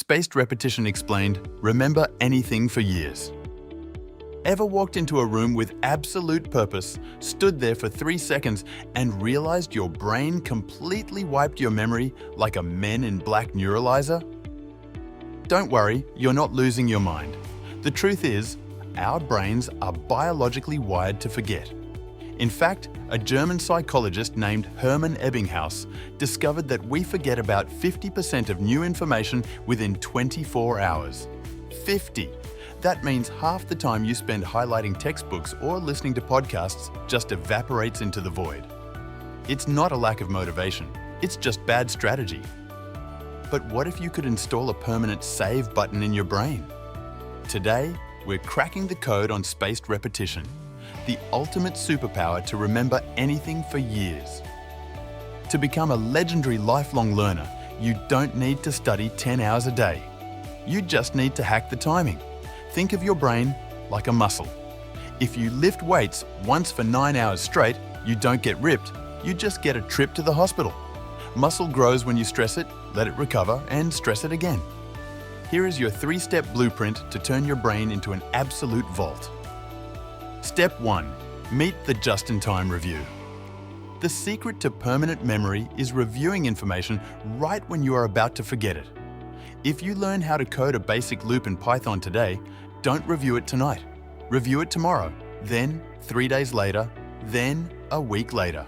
Spaced repetition explained, remember anything for years. Ever walked into a room with absolute purpose, stood there for 3 seconds and realized your brain completely wiped your memory like a Men in Black neuralizer? Don't worry, you're not losing your mind. The truth is, our brains are biologically wired to forget. In fact, a German psychologist named Hermann Ebbinghaus discovered that we forget about 50% of new information within 24 hours. 50! That means half the time you spend highlighting textbooks or listening to podcasts just evaporates into the void. It's not a lack of motivation, it's just bad strategy. But what if you could install a permanent save button in your brain? Today, we're cracking the code on spaced repetition, the ultimate superpower to remember anything for years. To become a legendary lifelong learner, you don't need to study 10 hours a day. You just need to hack the timing. Think of your brain like a muscle. If you lift weights once for 9 hours straight, you don't get ripped, you just get a trip to the hospital. Muscle grows when you stress it, let it recover, and stress it again. Here is your 3-step blueprint to turn your brain into an absolute vault. Step 1. Meet the just-in-time review. The secret to permanent memory is reviewing information right when you are about to forget it. If you learn how to code a basic loop in Python today, don't review it tonight. Review it tomorrow, then 3 days later, then a week later.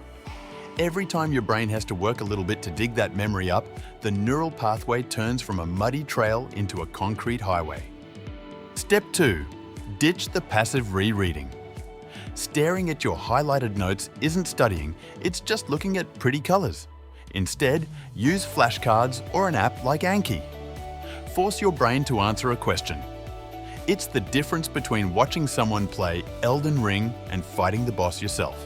Every time your brain has to work a little bit to dig that memory up, the neural pathway turns from a muddy trail into a concrete highway. Step 2. Ditch the passive rereading. Staring at your highlighted notes isn't studying, it's just looking at pretty colors. Instead, use flashcards or an app like Anki. Force your brain to answer a question. It's the difference between watching someone play Elden Ring and fighting the boss yourself.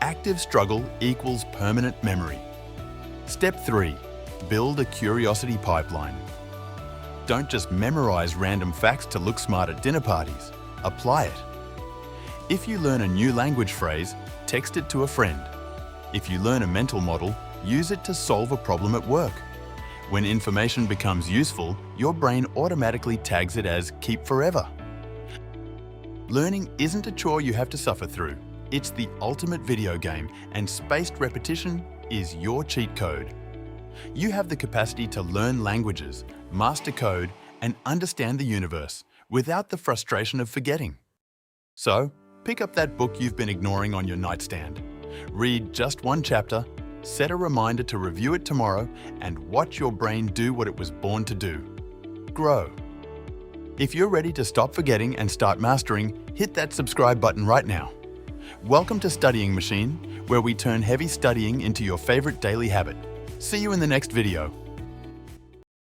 Active struggle equals permanent memory. Step 3. Build a curiosity pipeline. Don't just memorize random facts to look smart at dinner parties. Apply it. If you learn a new language phrase, text it to a friend. If you learn a mental model, use it to solve a problem at work. When information becomes useful, your brain automatically tags it as keep forever. Learning isn't a chore you have to suffer through. It's the ultimate video game, and spaced repetition is your cheat code. You have the capacity to learn languages, master code, and understand the universe without the frustration of forgetting. So, pick up that book you've been ignoring on your nightstand. Read just one chapter, set a reminder to review it tomorrow, and watch your brain do what it was born to do. Grow. If you're ready to stop forgetting and start mastering, hit that subscribe button right now. Welcome to Studying Machine, where we turn heavy studying into your favorite daily habit. See you in the next video.